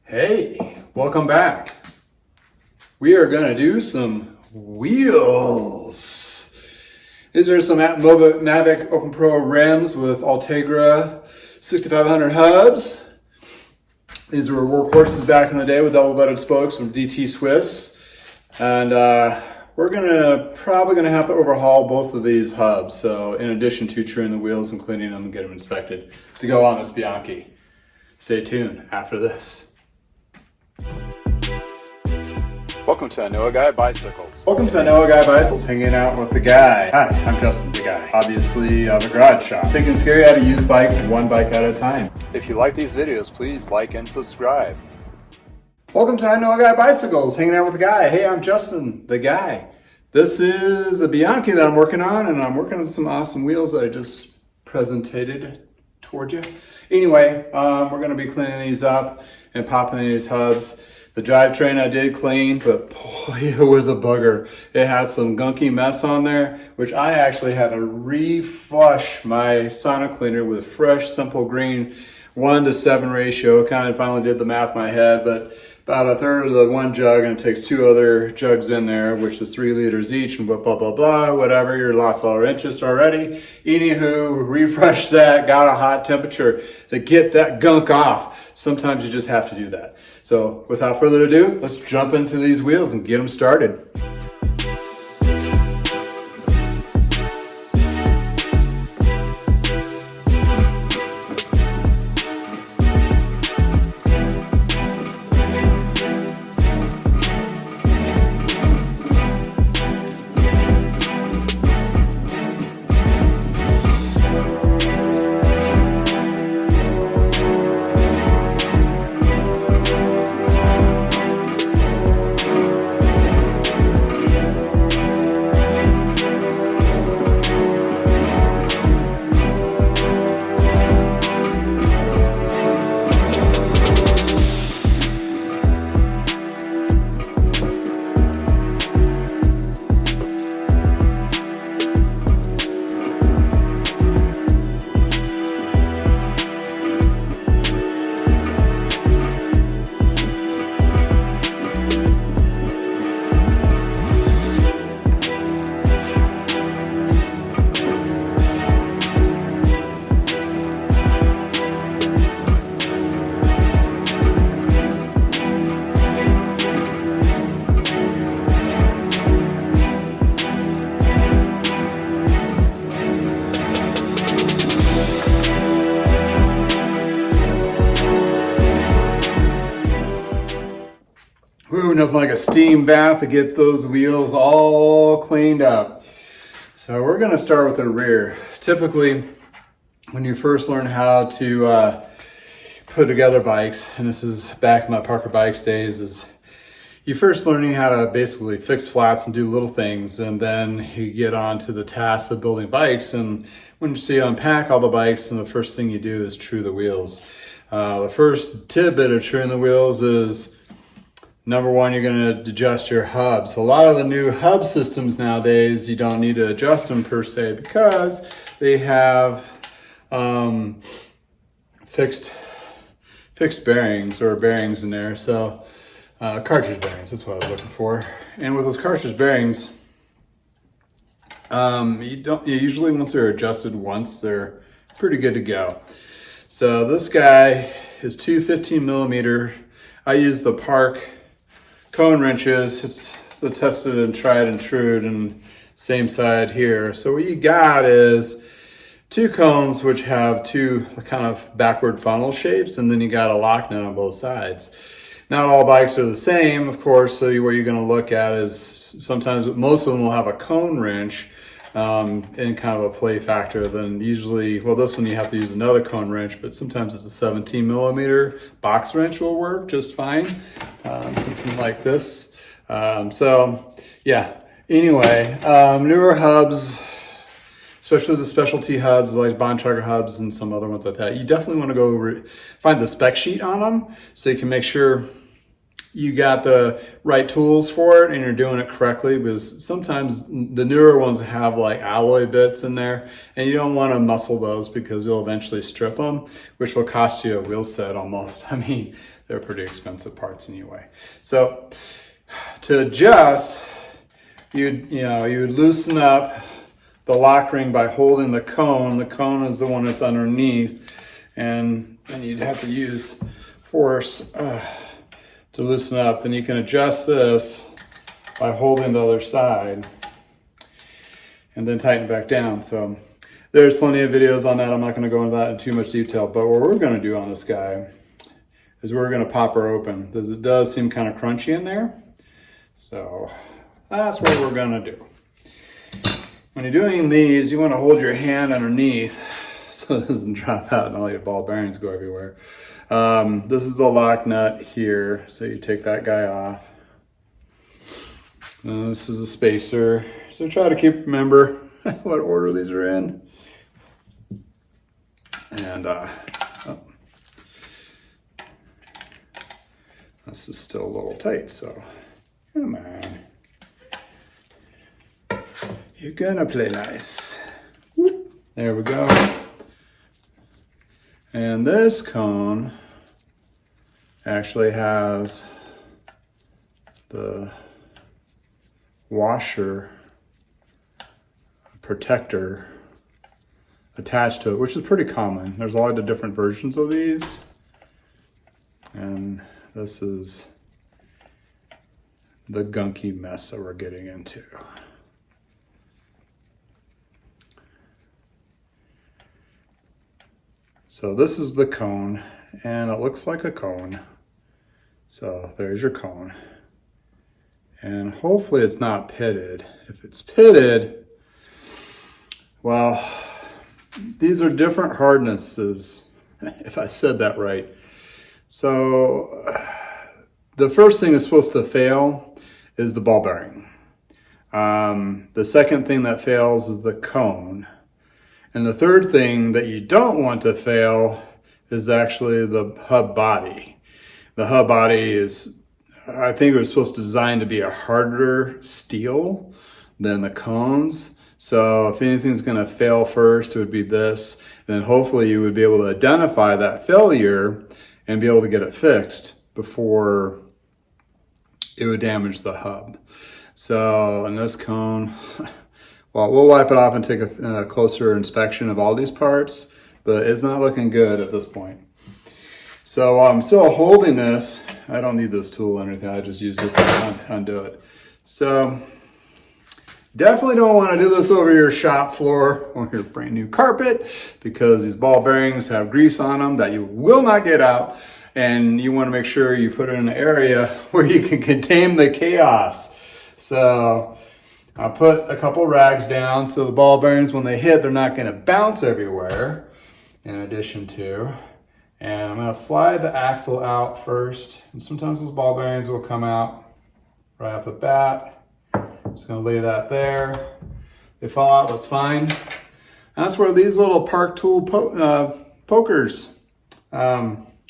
Hey, welcome back. We are gonna do some wheels. These are some Mavic Open Pro rims with Ultegra 6500 hubs. These were workhorses back in the day with double-bedded spokes from DT Swiss. And we're probably gonna have to overhaul both of these hubs. So in addition to trimming the wheels and cleaning them and get them inspected to go on this Bianchi. Stay tuned after this. Welcome to I Know a Guy Bicycles. Welcome to I Know a Guy Bicycles, hanging out with the guy. Hi, I'm Justin, the guy. Obviously, I have a garage shop. Taking scary how to use bikes one bike at a time. If you like these videos, please like and subscribe. Welcome to I Know a Guy Bicycles, hanging out with the guy. Hey, I'm Justin, the guy. This is a Bianchi that I'm working on, and I'm working on some awesome wheels that I just presented toward you. Anyway, we're gonna be cleaning these up and popping these hubs. The drivetrain I did clean, but boy, it was a bugger. It has some gunky mess on there, which I actually had to reflush my Sonic cleaner with fresh, simple green 1:7 ratio. Kind of finally did the math in my head, but about a third of the one jug, and it takes two other jugs in there, which is 3 liters each, and blah, blah, blah, blah, whatever. You're lost all interest already. Anywho, refresh that, got a hot temperature to get that gunk off. Sometimes you just have to do that. So without further ado, let's jump into these wheels and get them started. Ooh, nothing like a steam bath to get those wheels all cleaned up. So we're gonna start with the rear. Typically, when you first learn how to put together bikes, and this is back in my Parker Bikes days, is you first learning how to basically fix flats and do little things, and then you get on to the task of building bikes. And when you unpack all the bikes, and the first thing you do is true the wheels. The first tidbit of truing the wheels is, number one, you're going to adjust your hubs. A lot of the new hub systems nowadays, you don't need to adjust them per se because they have fixed bearings or bearings in there. So cartridge bearings, that's what I was looking for. And with those cartridge bearings, usually once they're adjusted once, they're pretty good to go. So this guy is 2 15mm. I use the Park cone wrenches. It's the tested and tried and true, and same side here. So what you got is two cones which have two kind of backward funnel shapes, and then you got a lock nut on both sides. Not all bikes are the same, of course, so what you're going to look at is sometimes most of them will have a cone wrench in kind of a play factor. Then usually, well, this one you have to use another cone wrench, but sometimes it's a 17mm box wrench will work just fine. Something like this. So yeah, anyway, newer hubs, especially the specialty hubs like Bontrager hubs and some other ones like that, you definitely want to go find the spec sheet on them so you can make sure you got the right tools for it and you're doing it correctly, because sometimes the newer ones have like alloy bits in there and you don't want to muscle those because you'll eventually strip them, which will cost you a wheel set almost. I mean, they're pretty expensive parts anyway. So to adjust, you would loosen up the lock ring by holding the cone. The cone is the one that's underneath, and you'd have to use force to loosen up. Then you can adjust this by holding the other side and then tighten it back down. So there's plenty of videos on that. I'm not going to go into that in too much detail, but what we're going to do on this guy is we're going to pop her open, because it does seem kind of crunchy in there. So that's what we're going to do. When you're doing these, you want to hold your hand underneath so it doesn't drop out and all your ball bearings go everywhere. This is the lock nut here, so you take that guy off. This is a spacer, so try to remember what order these are in. And this is still a little tight, so come on. You're gonna play nice. Whoop. There we go. And this cone actually has the washer protector attached to it, which is pretty common. There's a lot of different versions of these. And this is the gunky mess that we're getting into. So this is the cone, and it looks like a cone. So there's your cone. And hopefully it's not pitted. If it's pitted, well, these are different hardnesses, if I said that right. So the first thing that's supposed to fail is the ball bearing. The second thing that fails is the cone. And the third thing that you don't want to fail is actually the hub body. The hub body is, I think it was supposed to design to be a harder steel than the cones. So if anything's gonna fail first, it would be this. Then hopefully you would be able to identify that failure and be able to get it fixed before it would damage the hub. So in this cone, well, we'll wipe it off and take a closer inspection of all these parts, but it's not looking good at this point. So I'm still holding this. I don't need this tool or anything. I just use it to undo it. So definitely don't want to do this over your shop floor or your brand new carpet, because these ball bearings have grease on them that you will not get out. And you want to make sure you put it in an area where you can contain the chaos. So I'll put a couple rags down so the ball bearings, when they hit, they're not going to bounce everywhere, in addition to. And I'm going to slide the axle out first. And sometimes those ball bearings will come out right off the bat. I'm just going to lay that there. They fall out, that's fine. That's where these little Park Tool pokers,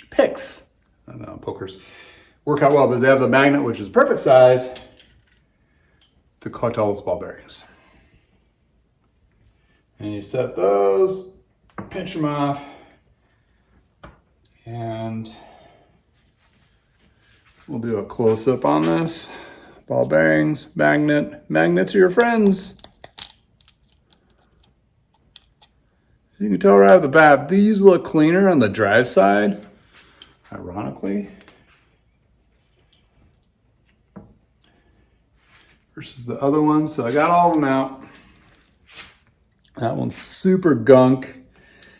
picks, I don't know, pokers, work out well, because they have the magnet, which is perfect size to collect all those ball bearings. And you set those, pinch them off, and we'll do a close-up on this. Ball bearings, magnets are your friends. You can tell right off the bat, these look cleaner on the drive side, ironically, versus the other ones. So I got all of them out. That one's super gunk.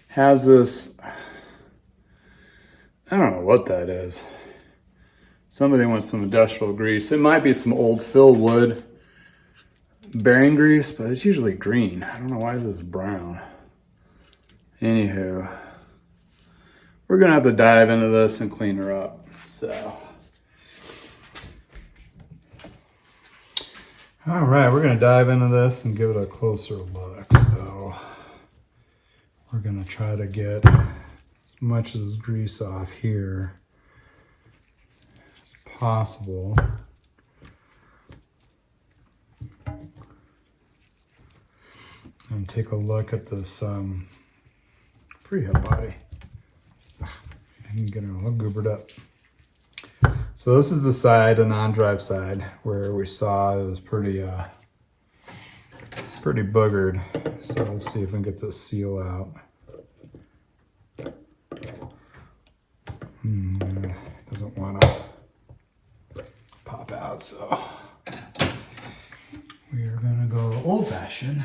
Has this, I don't know what that is. Somebody wants some industrial grease. It might be some old fill wood bearing grease, but it's usually green. I don't know why this is brown. Anywho, we're gonna have to dive into this and clean her up. So, all right, we're gonna dive into this and give it a closer look. So, we're gonna try to get as much of this grease off here as possible. And take a look at this free hub body. I'm getting all goobered up. So this is the side, a non-drive side, where we saw it was pretty boogered. So let's see if we can get this seal out. Doesn't want to pop out, so we are gonna go old-fashioned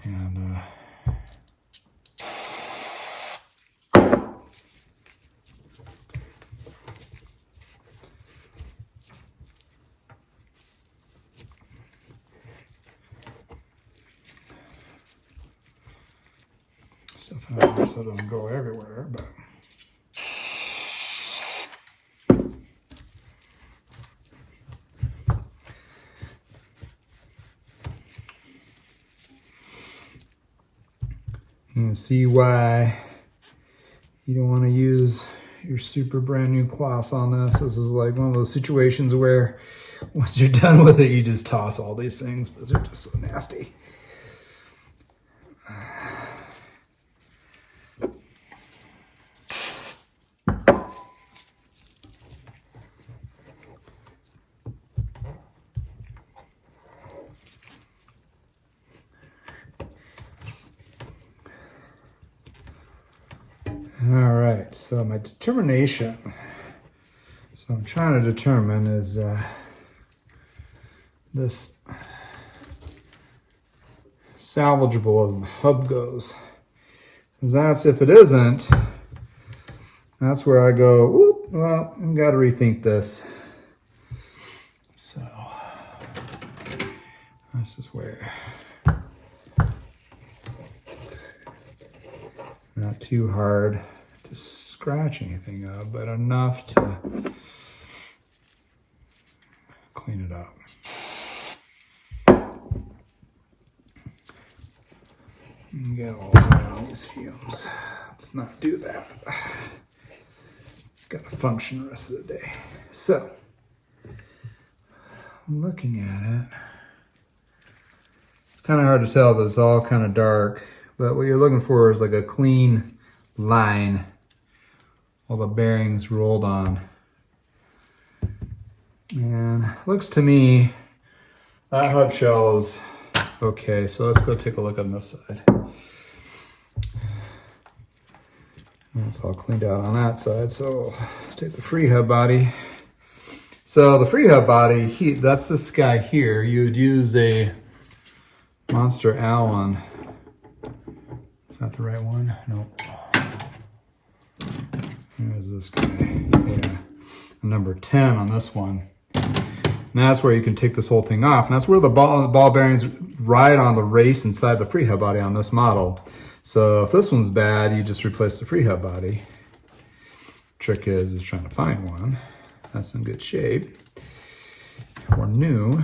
and stuff out there so it doesn't go everywhere, but you can see why you don't want to use your super brand new cloths on this. This is like one of those situations where once you're done with it, you just toss all these things because they're just so nasty. All right, so my determination, so I'm trying to determine is this salvageable as the hub goes. Because that's, if it isn't, that's where I go, whoop, well, I've got to rethink this. So this is where, not too hard to scratch anything up, but enough to clean it up. And get all around these fumes. Let's not do that. Got to function the rest of the day. So, looking at it, it's kind of hard to tell, but it's all kind of dark. But what you're looking for is like a clean line, all the bearings rolled on. And looks to me, that hub shell is okay. So let's go take a look on this side. And it's all cleaned out on that side. So take the free hub body. So the free hub body, that's this guy here. You would use a Monster Allen. Is that the right one? Nope. There's this guy. Yeah. Number 10 on this one. And that's where you can take this whole thing off. And that's where the ball bearings ride on the race inside the free hub body on this model. So if this one's bad, you just replace the free hub body. Trick is trying to find one that's in good shape or new.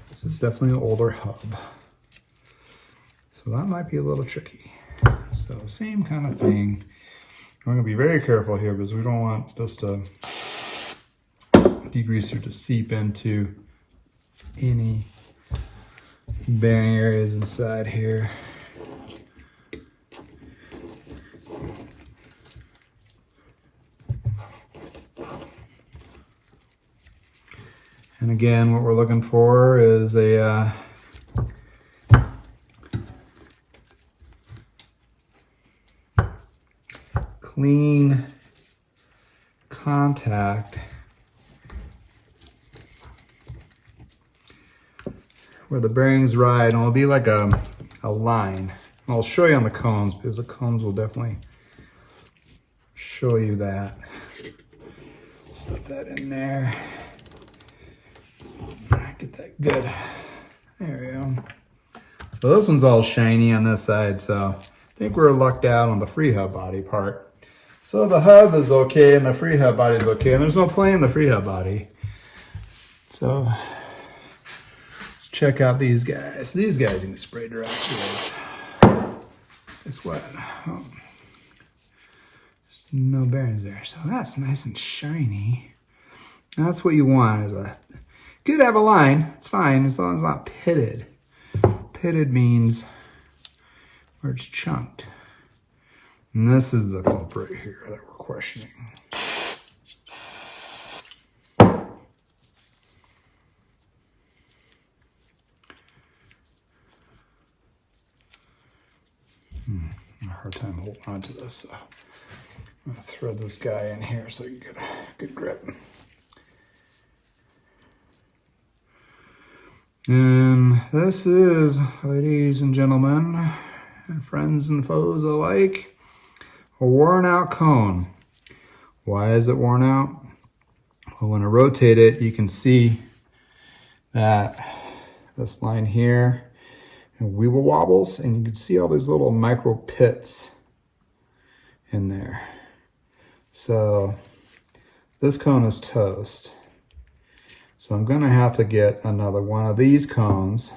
This is definitely an older hub. So that might be a little tricky. So same kind of thing. I'm gonna be very careful here because we don't want this to degreaser to seep into any bearing areas inside here. And again, what we're looking for is a clean contact where the bearings ride, and it'll be like a line. I'll show you on the cones because the cones will definitely show you that. Stuff that in there. Get that good. There we go. So this one's all shiny on this side, so I think we're lucked out on the free hub body part. So the hub is okay and the free hub body is okay, and there's no play in the free hub body. So let's check out these guys. These guys can be sprayed direct with. Guess what? Just no bearings there. So that's nice and shiny. And that's what you want. Is a good to have a line. It's fine as long as it's not pitted. Pitted means where it's chunked. And this is the culprit here that we're questioning. A hard time holding on to this, so I'm gonna thread this guy in here so you get a good grip. And this is, ladies and gentlemen, and friends and foes alike, a worn out cone. Why is it worn out? Well, when I rotate it, you can see that this line here and weeble wobbles, and you can see all these little micro pits in there. So this cone is toast. So I'm gonna have to get another one of these cones,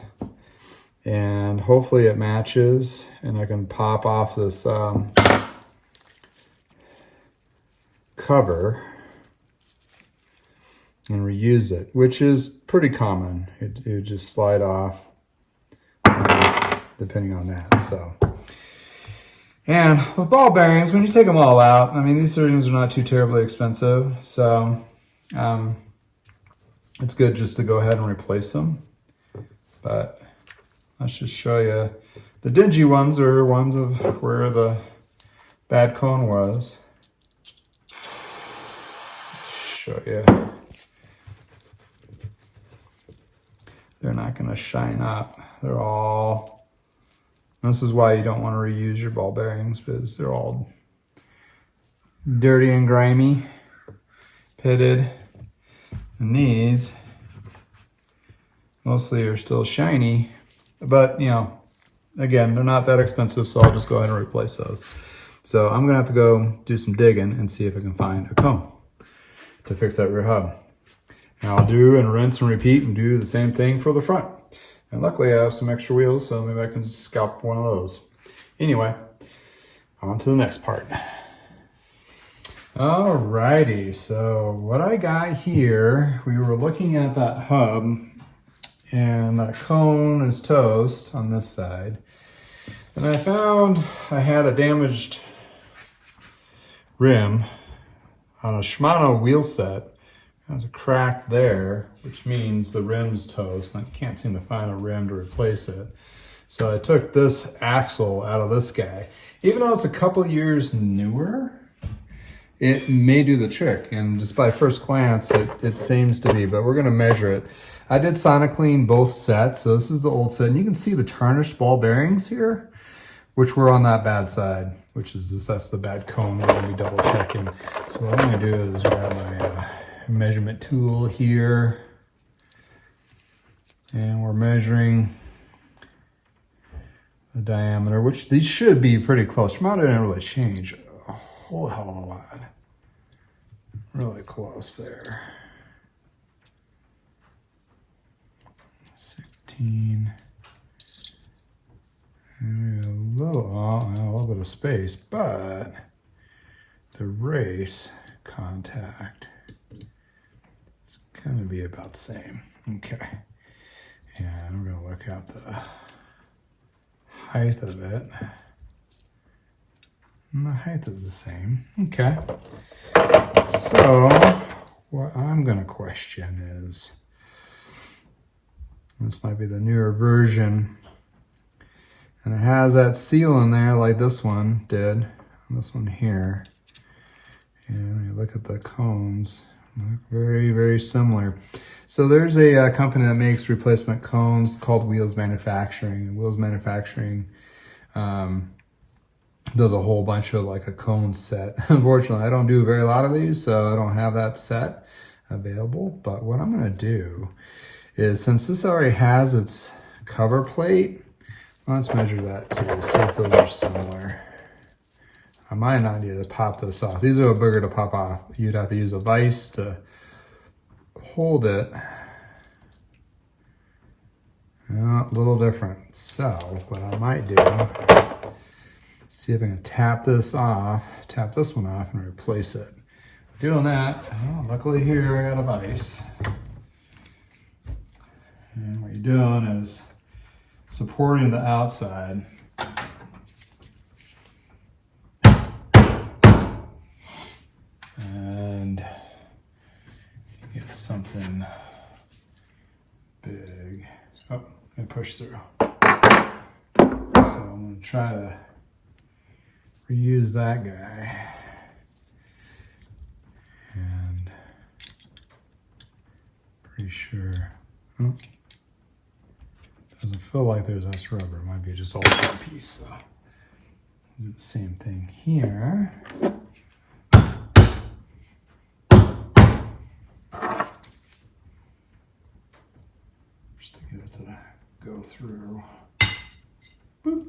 and hopefully it matches and I can pop off this cover and reuse it, which is pretty common. It would just slide off depending on that. So, and with ball bearings, when you take them all out, I mean, these things are not too terribly expensive, so it's good just to go ahead and replace them. But let's just show you. The dingy ones are ones of where the bad cone was. Show you. They're not going to shine up. They're all, this is why you don't want to reuse your ball bearings, because they're all dirty and grimy, pitted. And these mostly are still shiny, but you know, again, they're not that expensive, so I'll just go ahead and replace those. So I'm gonna have to go do some digging and see if I can find a cone to fix that rear hub. And I'll do and rinse and repeat and do the same thing for the front. And luckily I have some extra wheels, so maybe I can just scalp one of those. Anyway, on to the next part. Alrighty, so what I got here, we were looking at that hub, and that cone is toast on this side. And I found I had a damaged rim on a Shimano wheel set. There's a crack there, which means the rim's toast, and I can't seem to find a rim to replace it. So I took this axle out of this guy. Even though it's a couple years newer, it may do the trick, and just by first glance, it seems to be, but we're gonna measure it. I did sonic clean both sets, so this is the old set, and you can see the tarnished ball bearings here, which were on that bad side, which is this, that's the bad cone we're gonna be double checking. So what I'm gonna do is grab my measurement tool here, and we're measuring the diameter, which these should be pretty close. Shimano didn't really change a whole hell of a lot. Really close there. 16. And a little bit of space, but the race contact is gonna be about the same. Okay. And we're gonna look at the height of it. And the height is the same. Okay. So what I'm gonna question is, this might be the newer version, and it has that seal in there like this one did, and this one here. And when you look at the cones, they look very, very similar. So there's a company that makes replacement cones called Wheels Manufacturing. And Wheels Manufacturing does a whole bunch of like a cone set. Unfortunately, I don't do very lot of these, so I don't have that set available. But what I'm gonna do is, since this already has its cover plate, let's measure that too, see if those are similar. I might not need to pop this off. These are a bigger to pop off. You'd have to use a vise to hold it. A little different. So what I might do See if I can tap this one off and replace it. Doing that, oh, luckily here I got a vise. And what you're doing is supporting the outside. And you get something big. Oh, I push through. So I'm gonna try to reuse that guy. And pretty sure, oh, doesn't feel like there's this rubber. It might be just all one piece. So do the same thing here. Just to get it to go through. Boop.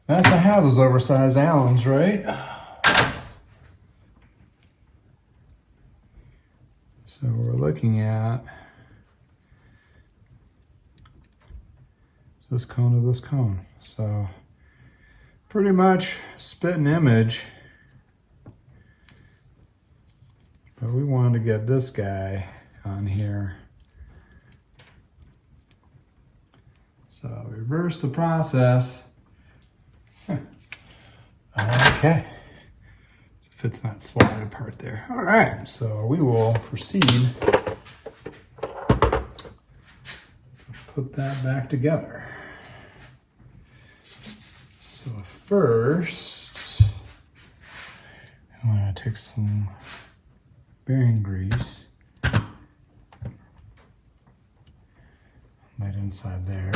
Nice to have those oversized Allens, right? So we're looking at this cone to this cone. So pretty much spit and image. But we wanted to get this guy on here. So reverse the process. Okay. So it fits that slotted part there. All right, so we will proceed to put that back together. So first, I'm gonna take some bearing grease, right inside there.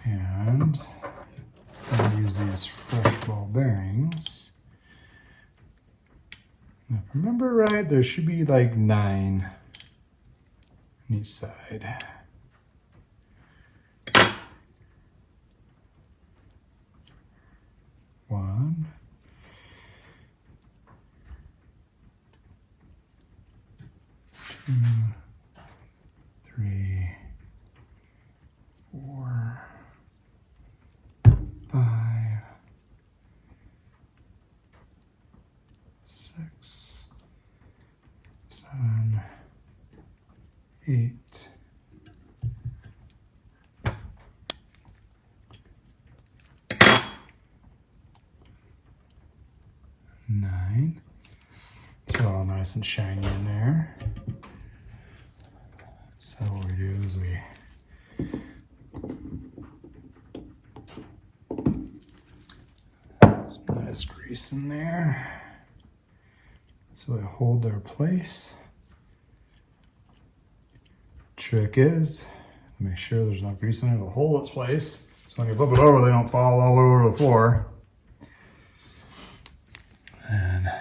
And I'm gonna use these fresh ball bearings. And if I remember right, there should be like 9 on each side. One, two, 3, 4, 5, 6, 7, 8, 9. It's all nice and shiny in there. So what we do is we some nice grease in there. So they hold their place. Trick is make sure there's no grease in it to hold its place. So when you flip it over, they don't fall all over the floor. And like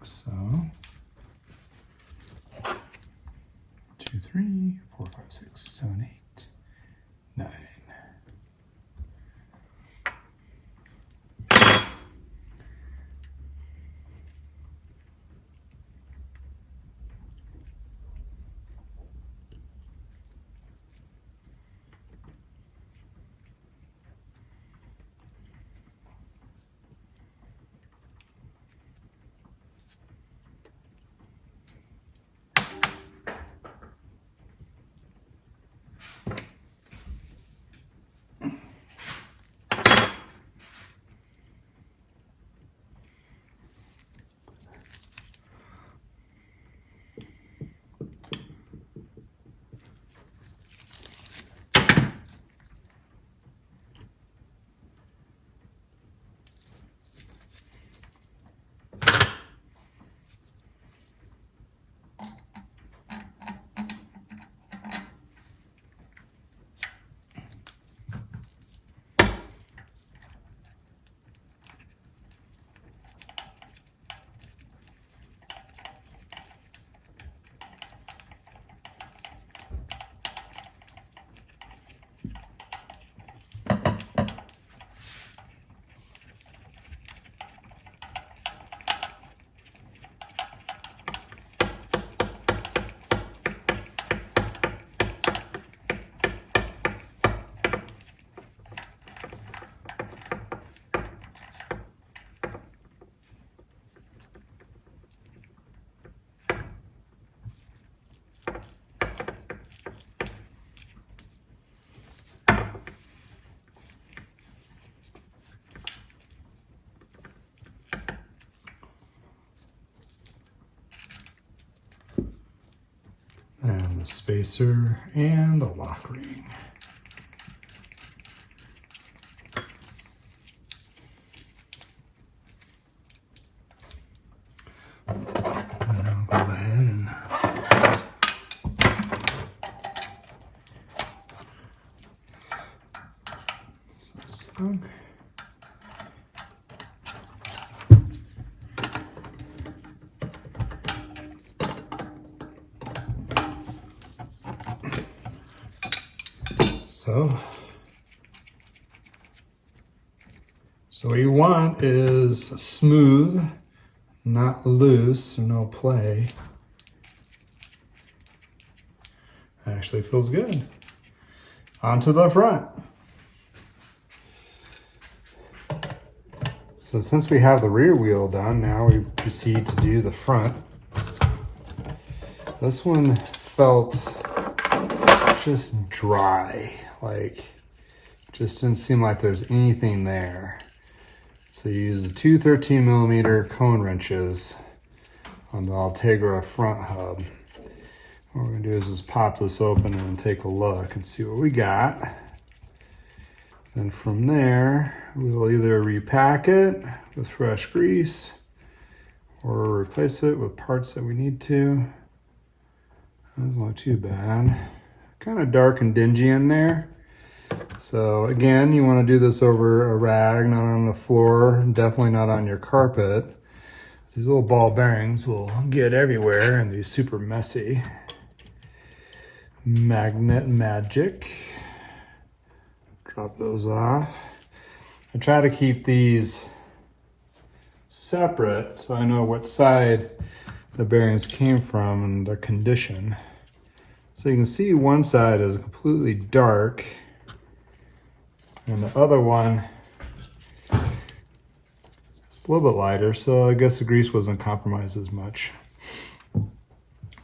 so. 2, 3, 4, 5, 6, 7, 8, 9. and the spacer and the lock ring. And I'll go ahead and snug. So what you want is smooth, not loose, or no play. Actually feels good. Onto the front. So since we have the rear wheel done, now we proceed to do the front. This one felt just dry, like just didn't seem like there's anything there. So you use the two 13mm cone wrenches on the Ultegra front hub. What we're gonna do is just pop this open and take a look and see what we got. And from there, we'll either repack it with fresh grease or replace it with parts that we need to. Doesn't look too bad. Kind of dark and dingy in there. So again, you want to do this over a rag, not on the floor, definitely not on your carpet. These little ball bearings will get everywhere and be super messy. Magnet magic. Drop those off. I try to keep these separate so I know what side the bearings came from and the condition. So you can see one side is completely dark and the other one is a little bit lighter, so I guess the grease wasn't compromised as much,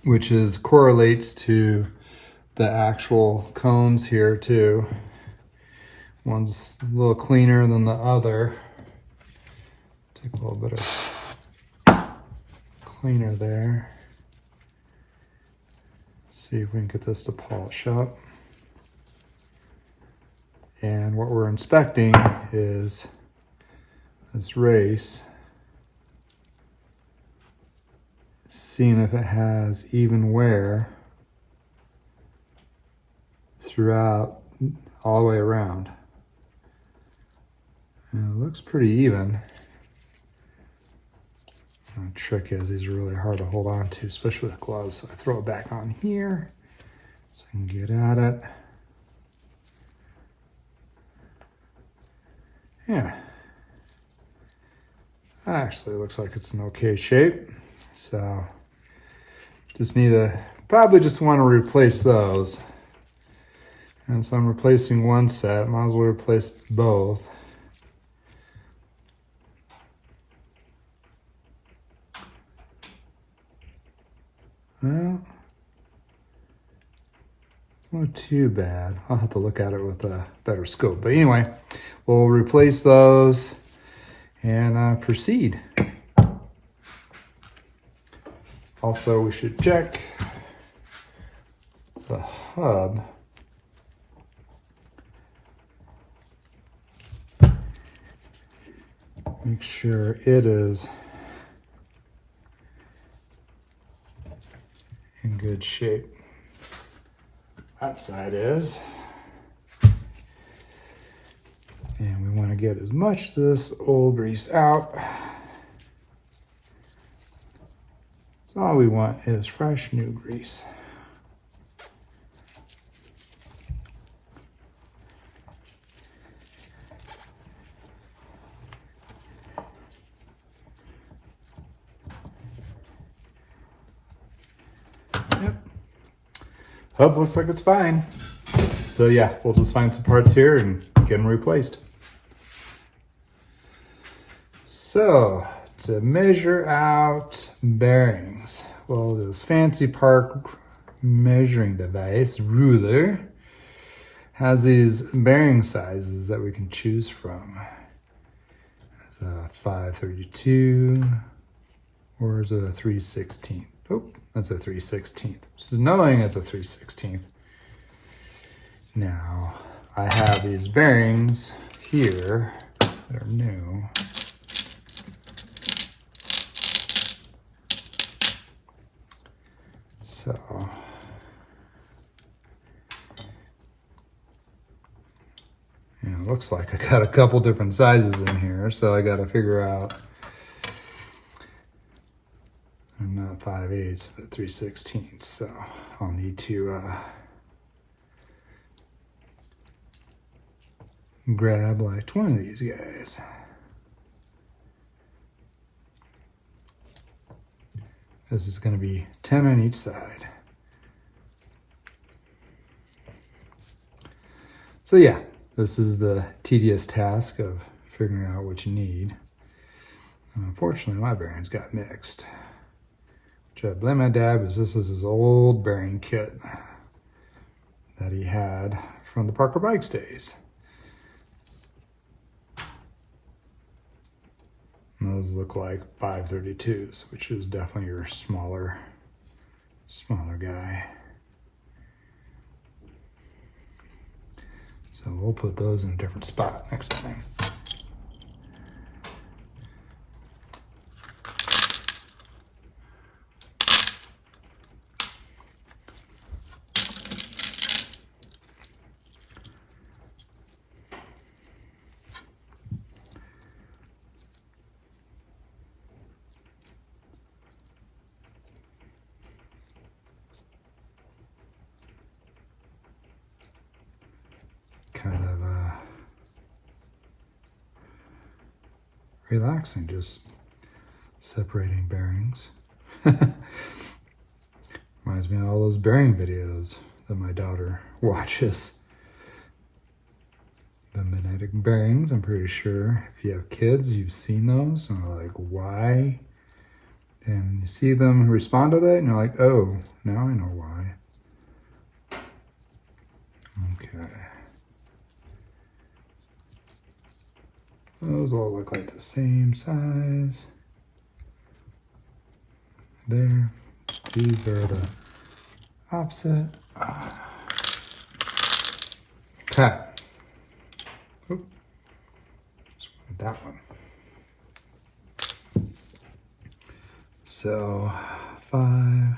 which correlates to the actual cones here too. One's a little cleaner than the other. Take a little bit of cleaner there. See if we can get this to polish up. And what we're inspecting is this race, seeing if it has even wear throughout, all the way around. And it looks pretty even. The trick is these are really hard to hold on to, especially with gloves. So I throw it back on here so I can get at it. Yeah. Actually, it looks like it's in okay shape. So just need to, probably just want to replace those. And so I'm replacing one set, might as well replace both. Well, not too bad. I'll have to look at it with a better scope. But anyway, we'll replace those and proceed. Also, we should check the hub. Make sure it is in good shape. That side is. And we want to get as much of this old grease out. So all we want is fresh new grease. Yep. Hub looks like it's fine. So yeah, we'll just find some parts here and get them replaced. So to measure out bearings, well, this fancy park measuring device, ruler, has these bearing sizes that we can choose from. There's a 532 or is it a 3/16? Oh, That's a 3/16. So knowing it's a 3/16. Now, I have these bearings here that are new. So, it looks like I got a couple different sizes in here, so I got to figure out. I'm not 5/8, but 3/16, so I'll need to grab like 20 of these guys. This is going to be 10 on each side. So yeah, this is the tedious task of figuring out what you need. Unfortunately, my bearings got mixed. Which I blame my dad, because this is his old bearing kit that he had from the Parker Bikes days. And those look like 532s, which is definitely your smaller guy. So we'll put those in a different spot next time. Kind of relaxing, just separating bearings. Reminds me of all those bearing videos that my daughter watches. The magnetic bearings, I'm pretty sure if you have kids, you've seen those and are like, why? And you see them respond to that and you're like, oh, now I know why. Okay. Those all look like the same size. There. These are the opposite. Okay. Oop. Just wanted that one. So 5.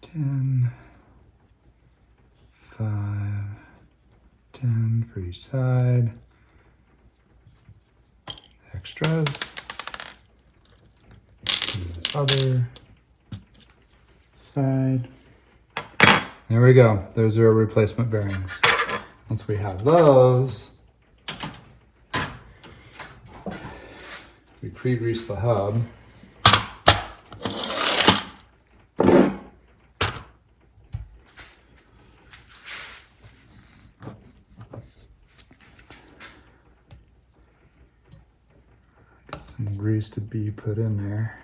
10. 5, 10 for each side. Extras. This other side. There we go. Those are our replacement bearings. Once we have those, we pre-grease the hub. Some grease to be put in there.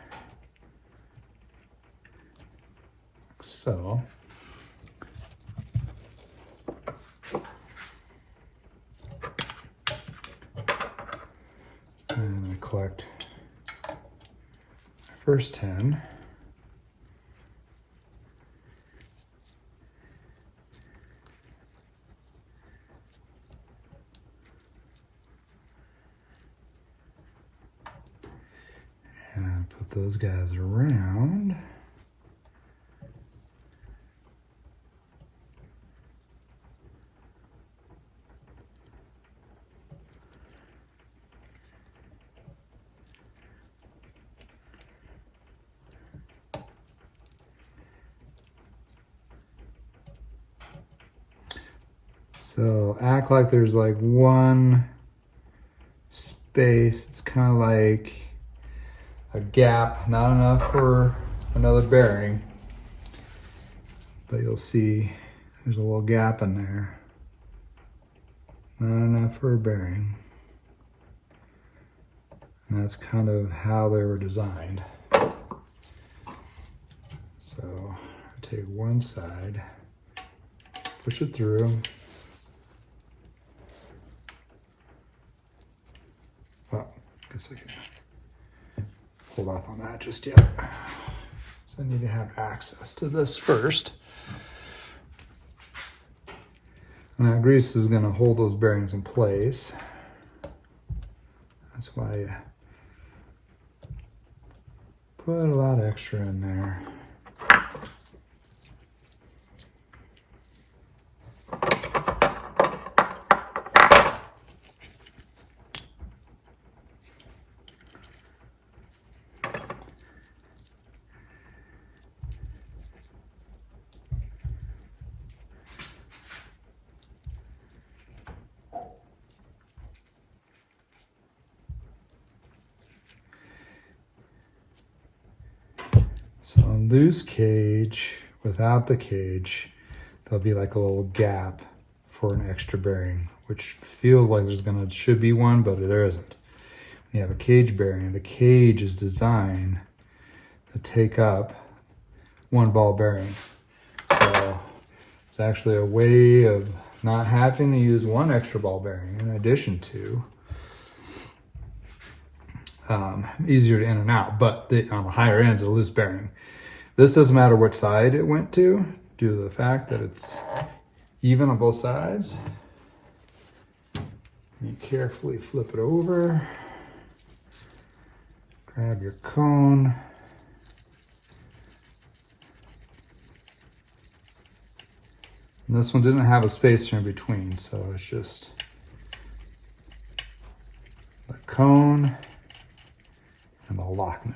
Like so. And I collect my first 10. And put those guys around. So act like there's like one space. It's kind of like a gap, not enough for another bearing, but you'll see there's a little gap in there. Not enough for a bearing. And that's kind of how they were designed. So I take one side, push it through. guess I can hold off on that just yet. So I need to have access to this first. And that grease is going to hold those bearings in place. That's why you put a lot extra in there. So on loose cage, without the cage, there'll be like a little gap for an extra bearing, which feels like should be one, but there isn't. When you have a cage bearing, the cage is designed to take up one ball bearing. So it's actually a way of not having to use one extra ball bearing in addition to. Easier to in and out, but on the higher ends, a loose bearing. This doesn't matter which side it went to, due to the fact that it's even on both sides. You carefully flip it over, grab your cone, and this one didn't have a spacer in between, so it's just the cone and the lock nut.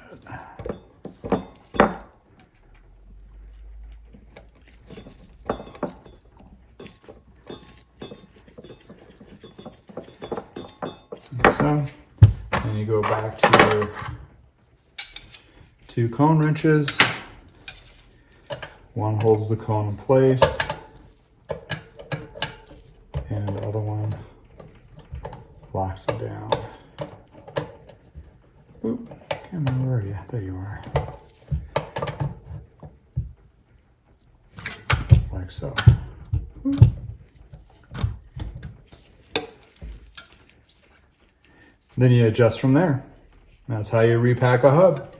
Like so. Then you go back to your 2 cone wrenches. One holds the cone in place, and the other one locks it down. Oop, can't remember where are you? There you are. Like so. Oop. Then you adjust from there. That's how you repack a hub.